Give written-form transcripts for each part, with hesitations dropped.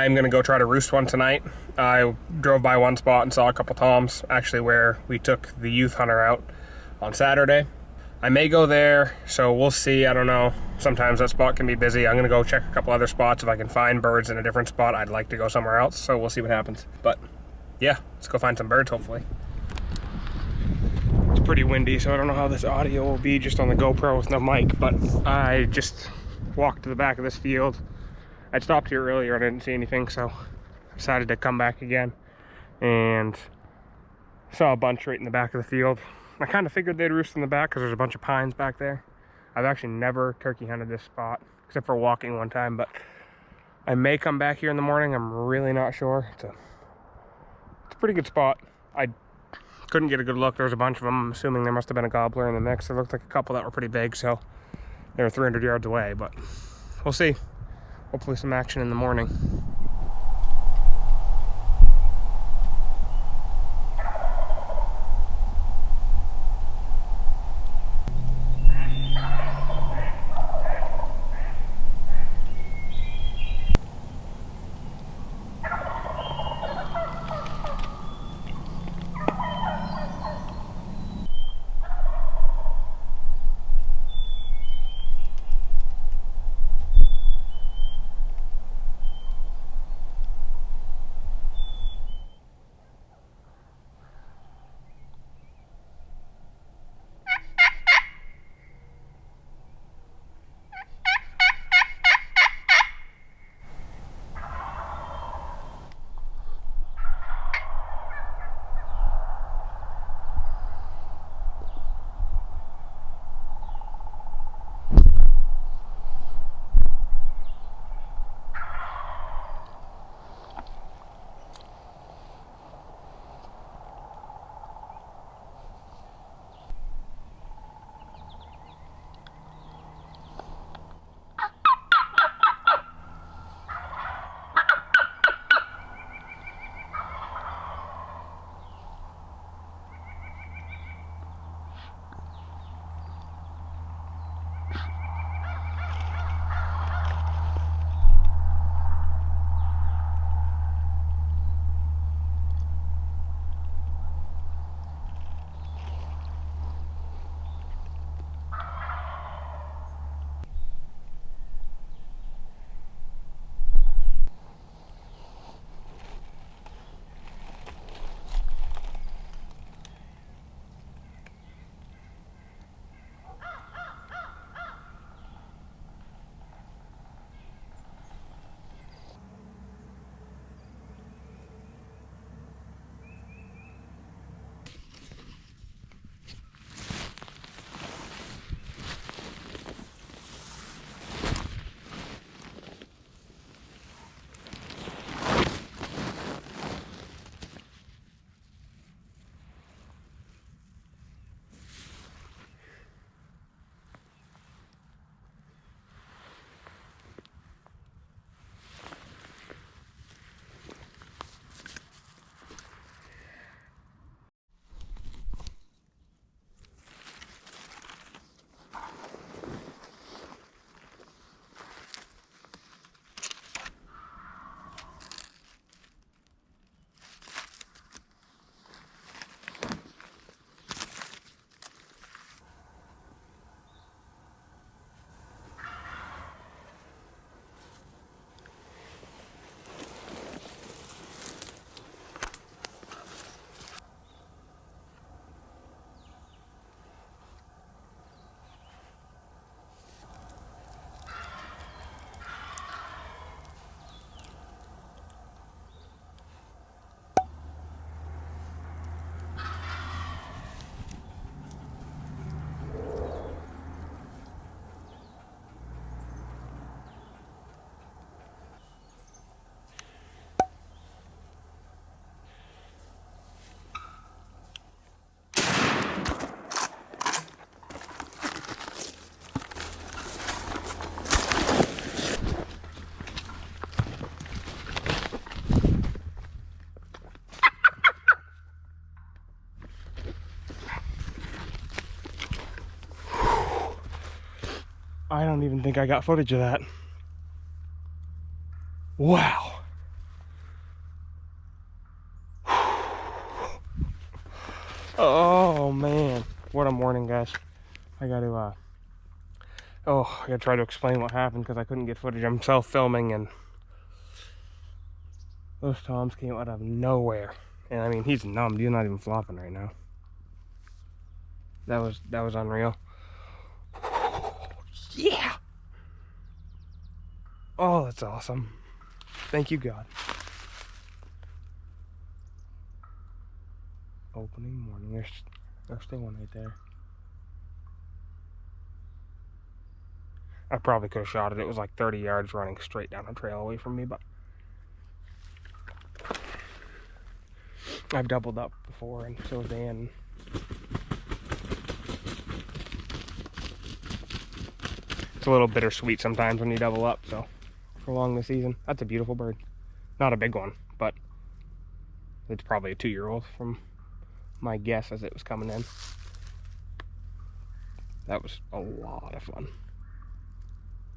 I'm gonna go try to roost one tonight. I drove by one spot and saw a couple toms, actually where we took the youth hunter out on Saturday. I may go there, so we'll see. I don't know. Sometimes that spot can be busy. I'm gonna go check a couple other spots. If I can find birds in a different spot, I'd like to go somewhere else, so we'll see what happens. But yeah, let's go find some birds, hopefully. It's pretty windy, so I don't know how this audio will be just on the GoPro with no mic, but I just walked to the back of this field. I stopped here earlier and I didn't see anything, so I decided to come back again and saw a bunch right in the back of the field. I kind of figured they'd roost in the back because there's a bunch of pines back there. I've actually never turkey hunted this spot except for walking one time, but I may come back here in the morning. I'm really not sure. It's a pretty good spot. I couldn't get a good look. There was a bunch of them. I'm assuming there must have been a gobbler in the mix. There looked like a couple that were pretty big, so they were 300 yards away, but we'll see. Hopefully some action in the morning. I don't even think I got footage of that. Wow. what a morning, guys. I gotta try to explain what happened because I couldn't get footage. I'm self-filming and those toms came out of nowhere. And I mean, he's numbed. He's not even flopping right now. That was unreal. Yeah. Oh, that's awesome. Thank you, God. Opening morning. There's still one right there. I probably could have shot it. It was like 30 yards running straight down a trail away from me, but I've doubled up before, and so has Dan. It's a little bittersweet sometimes when you double up, so prolong the season. That's a beautiful bird. Not a big one, but it's probably a 2-year-old from my guess as it was coming in. That was a lot of fun.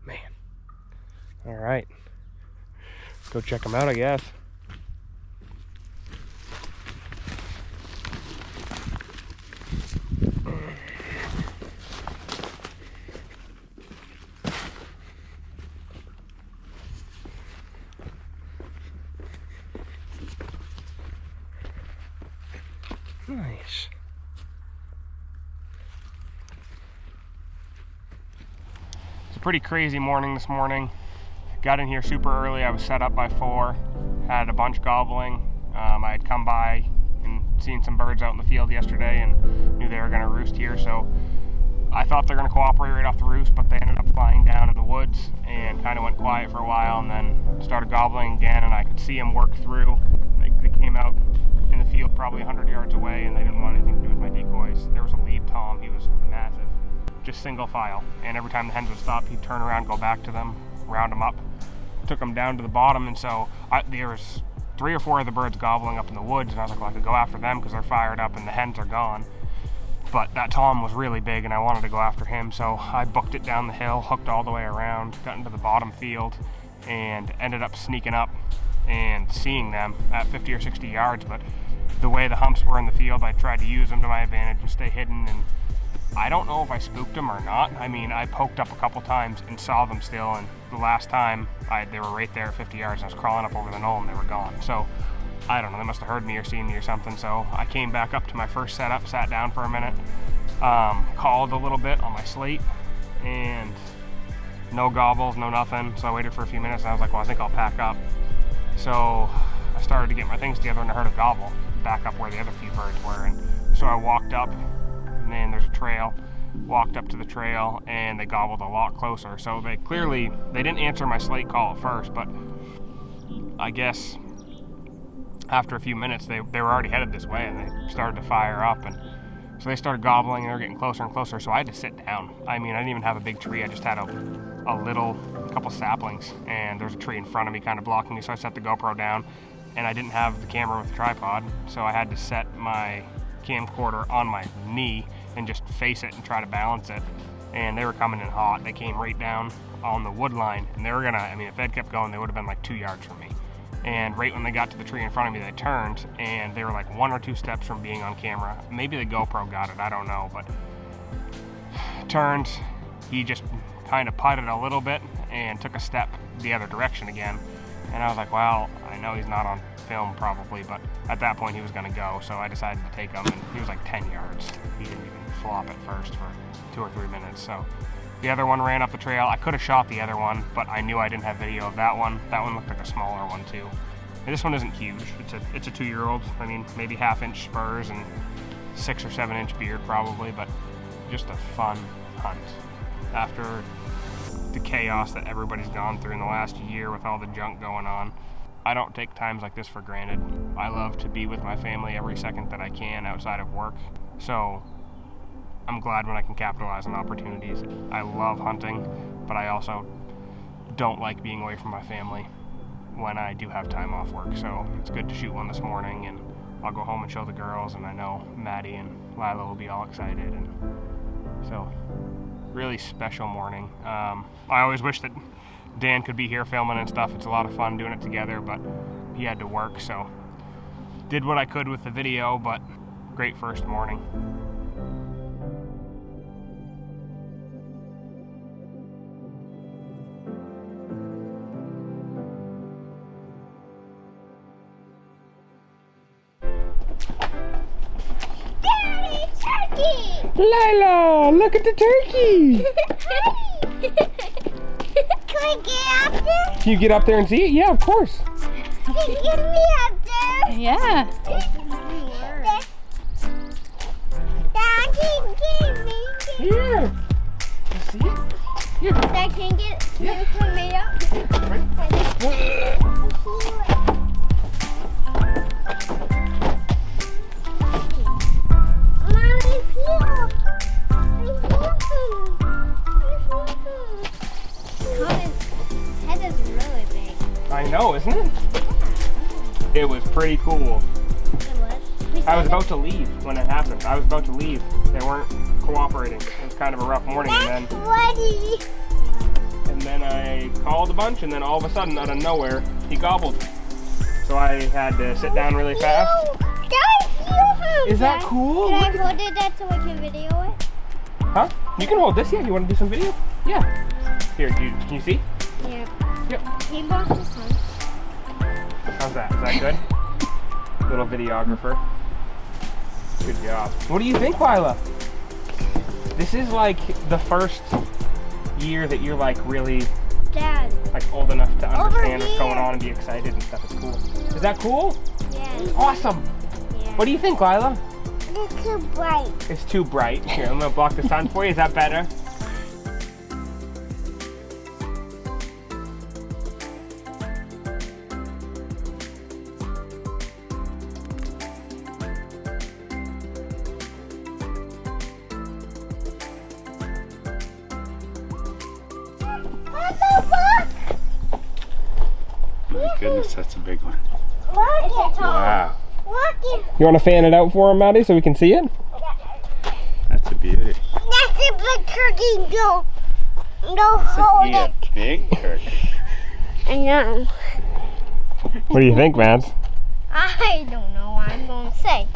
Man. All right. Go check them out, I guess. Nice. It's a pretty crazy morning this morning. Got in here super early. I was set up by 4. Had a bunch gobbling. I had come by and seen some birds out in the field yesterday and knew they were going to roost here, so I thought they were going to cooperate right off the roost, but they ended up flying down in the woods and kind of went quiet for a while and then started gobbling again, and I could see them work through. They came out in the field probably 100 yards away and they didn't want anything to do with my decoys. There was a lead tom. He was massive. Just single file. And every time the hens would stop, he'd turn around, go back to them, round them up, took them down to the bottom. And so there was 3 or 4 of the birds gobbling up in the woods, and I was like, well, I could go after them because they're fired up and the hens are gone. But that tom was really big and I wanted to go after him, so I booked it down the hill, hooked all the way around, got into the bottom field, and ended up sneaking up and seeing them at 50 or 60 yards. But the way the humps were in the field, I tried to use them to my advantage and stay hidden, and I don't know if I spooked them or not. I mean, I poked up a couple times and saw them still, and the last time they were right there at 50 yards, and I was crawling up over the knoll and they were gone. So I don't know, they must have heard me or seen me or something. So I came back up to my first setup, sat down for a minute, called a little bit on my slate, and no gobbles, no nothing. So I waited for a few minutes and I was like, well, I think I'll pack up. So I started to get my things together and I heard a gobble back up where the other few birds were. And so I walked up, and then there's a trail, walked up to the trail, and they gobbled a lot closer. So they didn't answer my slate call at first, but I guess after a few minutes they were already headed this way and they started to fire up, and so they started gobbling and they were getting closer and closer. So I had to sit down. I mean, I didn't even have a big tree. I just had a couple saplings, and there's a tree in front of me kind of blocking me. So I set the GoPro down, and I didn't have the camera with the tripod, so I had to set my camcorder on my knee and just face it and try to balance it. And they were coming in hot. They came right down on the wood line, and they were gonna, I mean, if they'd kept going, they would have been like 2 yards from me. And right when they got to the tree in front of me, they turned, and they were like 1 or 2 steps from being on camera. Maybe the GoPro got it, I don't know, but turned, he just kind of putted a little bit and took a step the other direction again. And I was like, well, I know he's not on film probably, but at that point he was gonna go, so I decided to take him, and he was like 10 yards. He didn't even flop at first for 2 or 3 minutes. So the other one ran up the trail. I could have shot the other one, but I knew I didn't have video of that one. That one looked like a smaller one too. And this one isn't huge. It's a 2-year-old. I mean, maybe 1/2-inch spurs and 6 or 7-inch beard probably, but just a fun hunt. After the chaos that everybody's gone through in the last year with all the junk going on, I don't take times like this for granted. I love to be with my family every second that I can outside of work. So I'm glad when I can capitalize on opportunities. I love hunting, but I also don't like being away from my family when I do have time off work. So it's good to shoot one this morning, and I'll go home and show the girls, and I know Maddie and Lila will be all excited. And so really special morning. I always wish that Dan could be here filming and stuff. It's a lot of fun doing it together, but he had to work, so did what I could with the video, but great first morning. Lila, look at the turkey. Can I get up there? Can you get up there and see it? Yeah, of course. Can you get me up there? Yeah. Daddy, give me. Here. You see it? Here. Dad, can you get it for me up? I know, isn't it? It was pretty cool. I was about to leave when it happened. I was about to leave. They weren't cooperating. It was kind of a rough morning, and then I called a bunch, and then all of a sudden, out of nowhere, he gobbled. So I had to sit down really fast. Is that cool? Can I hold it so I can video it? Huh? You can hold this, yeah? You want to do some video? Yeah. Here, can you see? Yeah. Yep. He bought this one. How's that? Is that good? Little videographer. Good job. What do you think, Lila? This is like the first year that you're like really Dad. like old enough to understand what's here. going on and be excited and stuff. It's cool. Is that cool? Yeah. Awesome. Yeah. What do you think, Lila? It's too bright. It's too bright. Here, I'm gonna block the sun for you. Is that better? My goodness, that's a big one. Look Wow, You want to fan it out for him, Maddie, so we can see it? that's a beauty. That's a big turkey. Don't That's hold a it. big turkey. I know. What do you think, Mads? I don't know what I'm going to say.